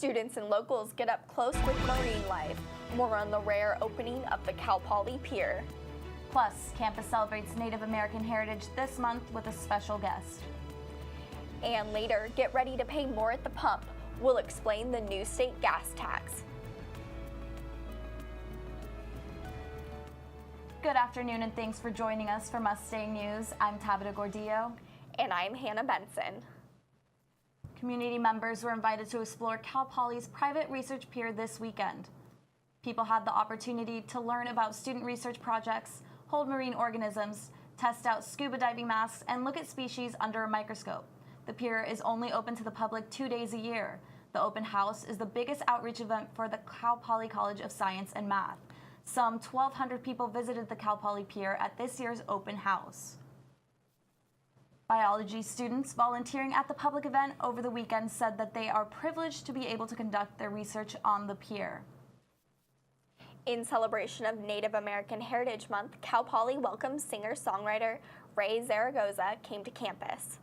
Students and locals get up close with marine life. More on the rare opening of the Polys Pier. Plus, campus celebrates Native American heritage this month with a special guest. And later, get ready to pay more at the pump. We'll explain the new state gas tax. Good afternoon and thanks for joining us for Mustang News. I'm Tabitha Gordillo. And I'm Hannah Benson. Community members were invited to explore Cal Poly's private research pier this weekend. People had the opportunity to learn about student research projects, hold marine organisms, test out scuba diving masks, and look at species under a microscope. The pier is only open to the public 2 days a year. The open house is the biggest outreach event for the Cal Poly College of Science and Math. Some 1,200 people visited the Cal Poly Pier at this year's open house. Biology students volunteering at the public event over the weekend said that they are privileged to be able to conduct their research on the pier. In celebration of Native American Heritage Month, Cal Poly welcomes singer-songwriter Ray Zaragoza came to campus.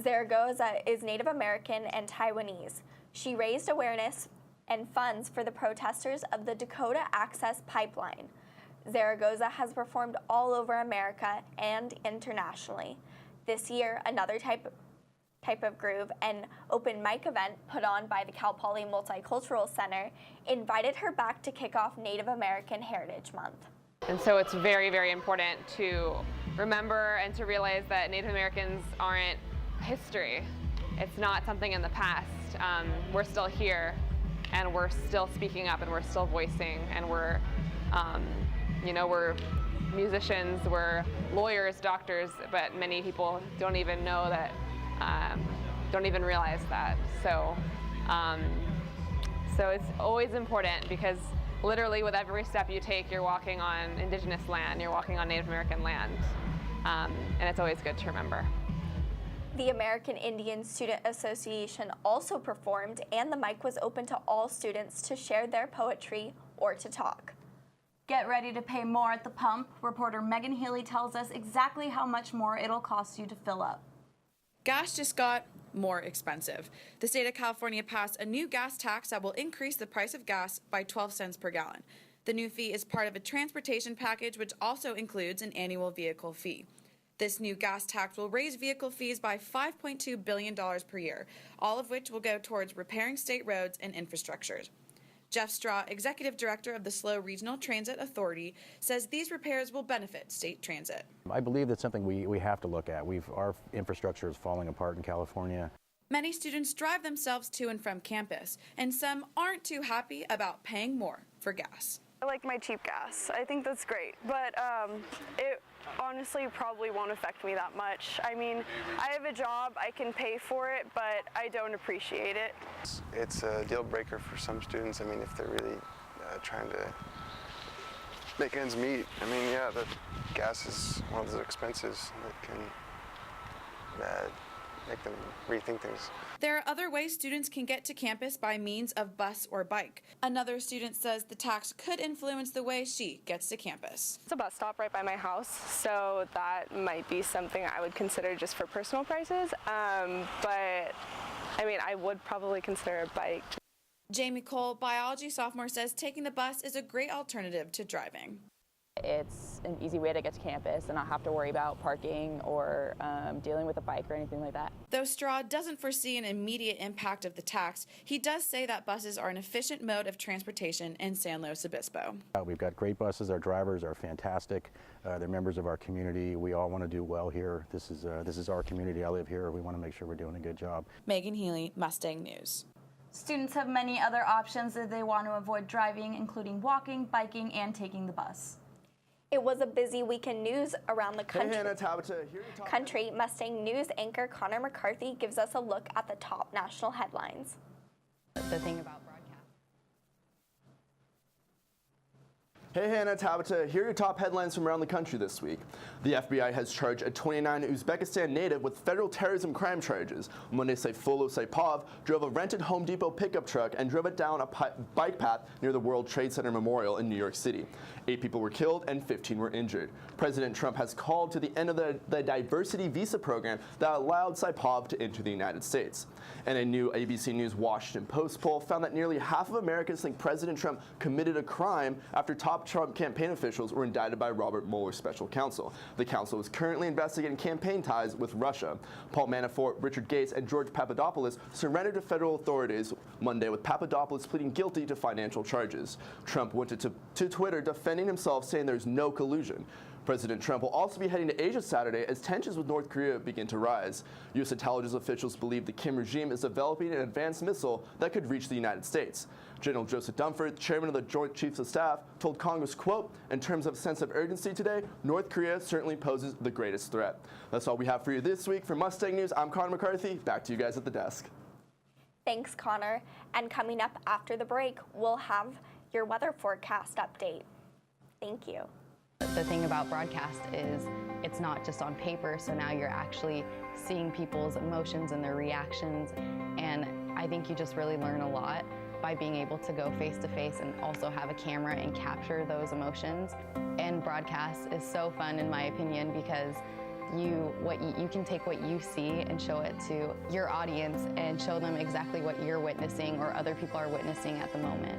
Zaragoza is Native American and Taiwanese. She raised awareness and funds for the protesters of the Dakota Access Pipeline. Zaragoza has performed all over America and internationally. This year, another type of groove, an open mic event put on by the Cal Poly Multicultural Center, invited her back to kick off Native American Heritage Month. And so it's very, very important to remember and to realize that Native Americans aren't history. It's not something in the past. We're still here, and we're still speaking up, and we're still voicing, and we're musicians, we're lawyers, doctors, but many people don't even know that, don't even realize that. So it's always important, because literally with every step you take, you're walking on Indigenous land, you're walking on Native American land, and it's always good to remember. The American Indian Student Association also performed, and the mic was open to all students to share their poetry or to talk. Get ready to pay more at the pump. Reporter Megan Healy tells us exactly how much more it'll cost you to fill up. Gas just got more expensive. The state of California passed a new gas tax that will increase the price of gas by 12 cents per gallon. The new fee is part of a transportation package, which also includes an annual vehicle fee. This new gas tax will raise vehicle fees by $5.2 billion per year, all of which will go towards repairing state roads and infrastructures. Jeff Straw, Executive Director of the SLO Regional Transit Authority, says these repairs will benefit state transit. I believe that's something we have to look at. Our infrastructure is falling apart in California. Many students drive themselves to and from campus, and some aren't too happy about paying more for gas. I like my cheap gas. I think that's great, but it honestly probably won't affect me that much. I mean, I have a job, I can pay for it, but I don't appreciate it. It's a deal breaker for some students. I mean, if they're really trying to make ends meet. I mean, yeah, the gas is one of those expenses that can make them rethink things. There are other ways students can get to campus by means of bus or bike. Another student says the tax could influence the way she gets to campus. It's a bus stop right by my house, so that might be something I would consider just for personal prices. But I mean, I would probably consider a bike. Jamie Cole, biology sophomore, says taking the bus is a great alternative to driving. It's an easy way to get to campus and not have to worry about parking or dealing with a bike or anything like that. Though Straw doesn't foresee an immediate impact of the tax, he does say that buses are an efficient mode of transportation in San Luis Obispo. We've got great buses. Our drivers are fantastic. They're members of our community. We all want to do well here. This is our community. I live here. We want to make sure we're doing a good job. Megan Healy, Mustang News. Students have many other options if they want to avoid driving, including walking, biking, and taking the bus. It was a busy week in news around the country. Mustang News anchor Connor McCarthy gives us a look at the top national headlines. The thing about broadcast. Hey Hannah, Tabitha, here are your top headlines from around the country this week. The FBI has charged a 29 Uzbekistan native with federal terrorism crime charges. Monday, Sayfullo Saipov drove a rented Home Depot pickup truck and drove it down a bike path near the World Trade Center Memorial in New York City. 8 people were killed and 15 were injured. President Trump has called to the end of the diversity visa program that allowed Saipov to enter the United States. And a new ABC News Washington Post poll found that nearly half of Americans think President Trump committed a crime after top Trump campaign officials were indicted by Robert Mueller's special counsel. The counsel is currently investigating campaign ties with Russia. Paul Manafort, Richard Gates, and George Papadopoulos surrendered to federal authorities Monday, with Papadopoulos pleading guilty to financial charges. Trump went to Twitter defending himself, saying there's no collusion. President Trump will also be heading to Asia Saturday as tensions with North Korea begin to rise. U.S. intelligence officials believe the Kim regime is developing an advanced missile that could reach the United States. General Joseph Dunford, chairman of the Joint Chiefs of Staff, told Congress, quote, "In terms of sense of urgency today, North Korea certainly poses the greatest threat." That's all we have for you this week. For Mustang News, I'm Connor McCarthy. Back to you guys at the desk. Thanks, Connor. And coming up after the break, we'll have your weather forecast update. Thank you. The thing about broadcast is it's not just on paper, so now you're actually seeing people's emotions and their reactions, and I think you just really learn a lot by being able to go face to face and also have a camera and capture those emotions. And broadcast is so fun, in my opinion, because you can take what you see and show it to your audience and show them exactly what you're witnessing or other people are witnessing at the moment.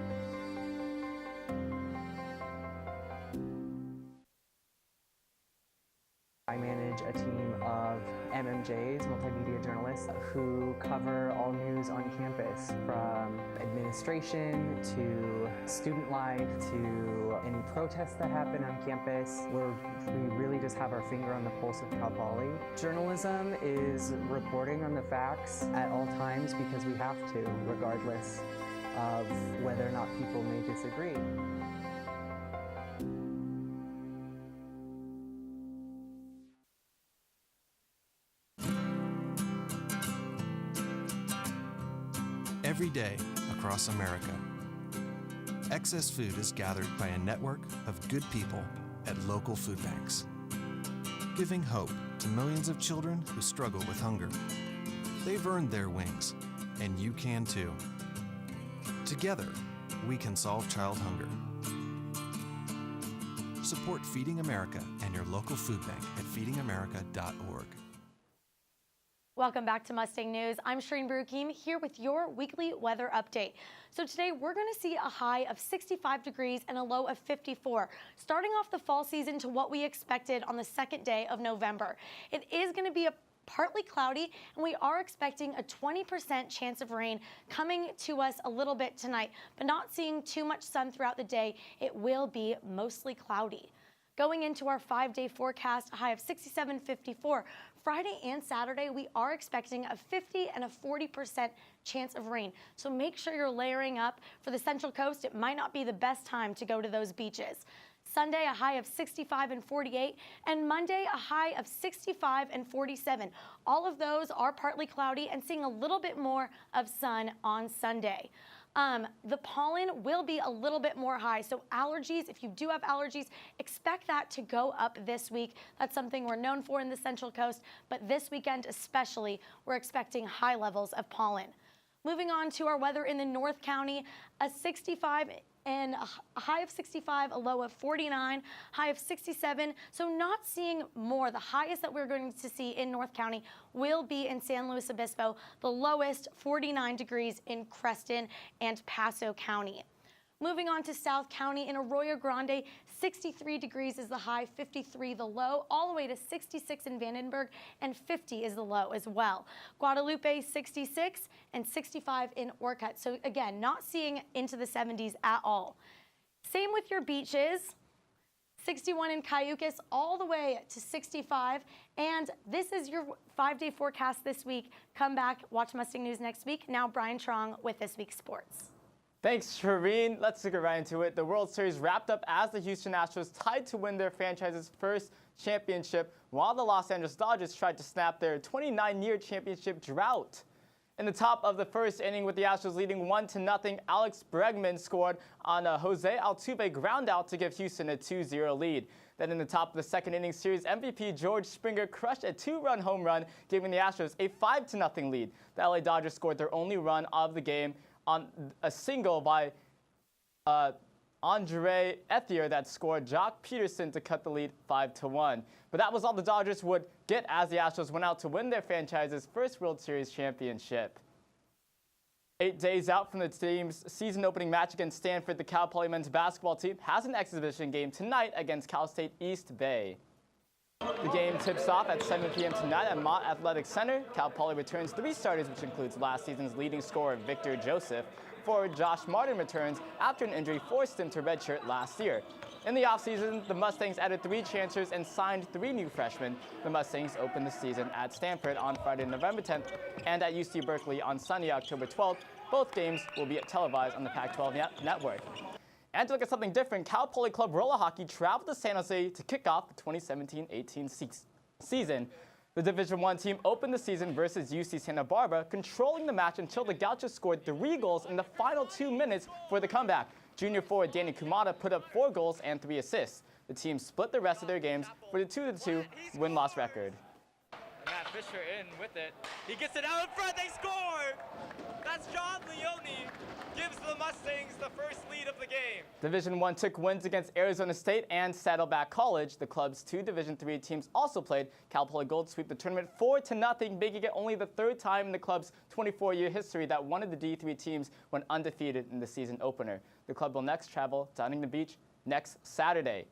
I manage a team of MMJs, multimedia journalists, who cover all news on campus, from administration to student life to any protests that happen on campus. We really just have our finger on the pulse of Cal Poly. Journalism is reporting on the facts at all times because we have to, regardless of whether or not people may disagree. Every day across America, excess food is gathered by a network of good people at local food banks, giving hope to millions of children who struggle with hunger. They've earned their wings, and you can too. Together, we can solve child hunger. Support Feeding America and your local food bank at feedingamerica.org. Welcome back to Mustang News. I'm Shireen Baruchim here with your weekly weather update. So today we're going to see a high of 65 degrees and a low of 54, starting off the fall season to what we expected on the second day of November. It is going to be partly cloudy, and we are expecting a 20% chance of rain coming to us a little bit tonight, but not seeing too much sun throughout the day. It will be mostly cloudy. Going into our 5-day forecast, a high of 67, 54. Friday and Saturday, we are expecting a 50 and a 40% chance of rain. So make sure you're layering up. For the Central Coast, it might not be the best time to go to those beaches. Sunday, a high of 65 and 48, and Monday, a high of 65 and 47. All of those are partly cloudy and seeing a little bit more of sun on Sunday. The pollen will be a little bit more high, so allergies, if you do have allergies, expect that to go up this week. That's something we're known for in the Central Coast, but this weekend especially, we're expecting high levels of pollen. Moving on to our weather in the North County, a 65 and a high of 65, a low of 49, high of 67. So not seeing more. The highest that we're going to see in North County will be in San Luis Obispo, the lowest 49 degrees in Creston and Paso County. Moving on to South County, in Arroyo Grande, 63 degrees is the high, 53 the low, all the way to 66 in Vandenberg, and 50 is the low as well. Guadalupe, 66, and 65 in Orcutt. So again, not seeing into the 70s at all. Same with your beaches. 61 in Cayucas, all the way to 65. And this is your 5-day forecast this week. Come back, watch Mustang News next week. Now Brian Trong with This Week's Sports. Thanks, Shireen. Let's get right into it. The World Series wrapped up as the Houston Astros tied to win their franchise's first championship, while the Los Angeles Dodgers tried to snap their 29-year championship drought. In the top of the first inning with the Astros leading 1-0, Alex Bregman scored on a Jose Altuve groundout to give Houston a 2-0 lead. Then in the top of the second inning, series MVP George Springer crushed a 2-run home run, giving the Astros a 5-0 lead. The LA Dodgers scored their only run of the game on a single by Andre Ethier that scored Jock Peterson to cut the lead 5-1. But that was all the Dodgers would get as the Astros went out to win their franchise's first World Series championship. 8 days out from the team's season opening match against Stanford, the Cal Poly men's basketball team has an exhibition game tonight against Cal State East Bay. The game tips off at 7 p.m. tonight at Mott Athletic Center. Cal Poly returns 3 starters, which includes last season's leading scorer Victor Joseph. Forward Josh Martin returns after an injury forced him to redshirt last year. In the offseason, the Mustangs added 3 transfers and signed 3 new freshmen. The Mustangs opened the season at Stanford on Friday, November 10th, and at UC Berkeley on Sunday, October 12th. Both games will be televised on the Pac-12 network. And to look at something different, Cal Poly Club Roller Hockey traveled to San Jose to kick off the 2017-18 season. The Division I team opened the season versus UC Santa Barbara, controlling the match until the Gauchos scored 3 goals in the final 2 minutes for the comeback. Junior forward Danny Kumada put up 4 goals and 3 assists. The team split the rest of their games for the 2-2 win-loss record. Matt Fisher in with it. He gets it out in front, they score! That's John Leone. Gives the Mustangs the first lead of the game. Division I took wins against Arizona State and Saddleback College. The club's 2 Division III teams also played. Cal Poly Gold swept the tournament 4-0, making it only the 3rd time in the club's 24-year history that one of the D3 teams went undefeated in the season opener. The club will next travel to Huntington Beach next Saturday.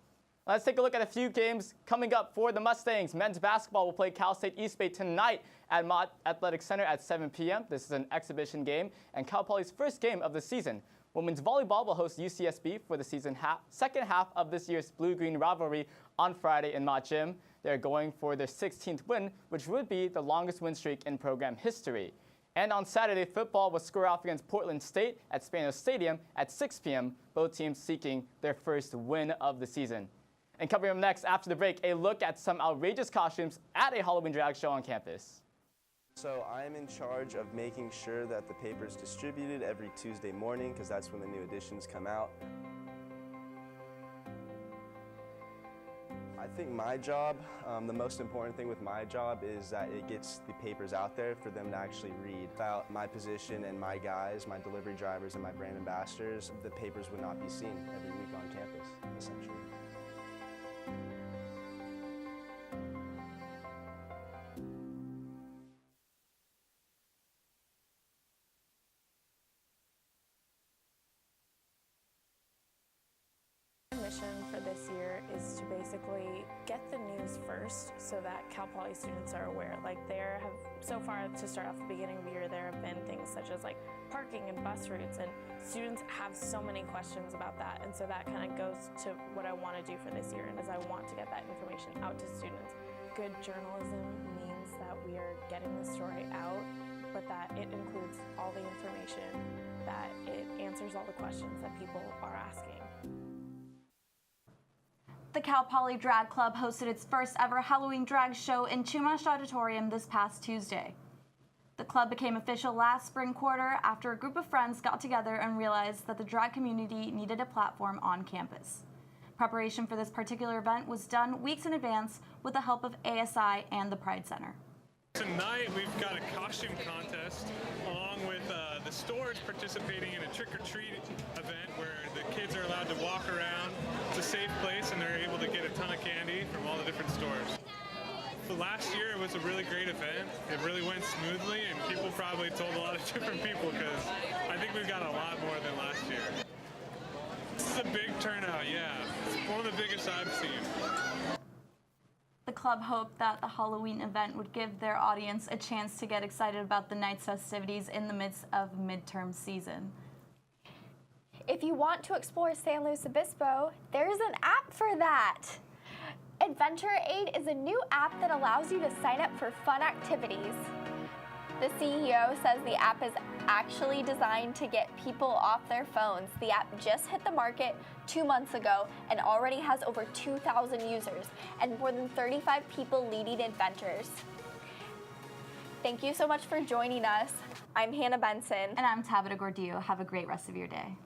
Let's take a look at a few games coming up for the Mustangs. Men's basketball will play Cal State East Bay tonight at Mott Athletic Center at 7 p.m. This is an exhibition game and Cal Poly's first game of the season. Women's volleyball will host UCSB for the second half of this year's blue-green rivalry on Friday in Mott Gym. They're going for their 16th win, which would be the longest win streak in program history. And on Saturday, football will square off against Portland State at Spanos Stadium at 6 p.m., both teams seeking their first win of the season. And coming up next after the break, a look at some outrageous costumes at a Halloween drag show on campus. So I'm in charge of making sure that the paper is distributed every Tuesday morning because that's when the new editions come out. I think my job, the most important thing with my job is that it gets the papers out there for them to actually read. Without my position and my guys, my delivery drivers and my brand ambassadors, the papers would not be seen every week on campus, essentially. Mission for this year is to basically get the news first so that Cal Poly students are aware. Like so far to start off the beginning of the year, there have been things such as like parking and bus routes, and students have so many questions about that. And so that kind of goes to what I want to do for this year, and is I want to get that information out to students. Good journalism means that we are getting the story out, but that it includes all the information, that it answers all the questions that people are asking. The Cal Poly Drag Club hosted its first ever Halloween drag show in Chumash Auditorium this past Tuesday. The club became official last spring quarter after a group of friends got together and realized that the drag community needed a platform on campus. Preparation for this particular event was done weeks in advance with the help of ASI and the Pride Center. Tonight we've got a costume contest along with the stores participating in a trick-or-treat event where the kids are allowed to walk around. It's a safe place and they're able to get a ton of candy from all the different stores. So last year it was a really great event. It really went smoothly and people probably told a lot of different people because I think we've got a lot more than last year. This is a big turnout, yeah. It's one of the biggest I've seen. The club hoped that the Halloween event would give their audience a chance to get excited about the night's festivities in the midst of midterm season. If you want to explore San Luis Obispo, there's an app for that. Adventure Aid is a new app that allows you to sign up for fun activities. The CEO says the app is actually designed to get people off their phones. The app just hit the market 2 months ago and already has over 2,000 users and more than 35 people leading adventures. Thank you so much for joining us. I'm Hannah Benson. And I'm Tabitha Gordillo. Have a great rest of your day.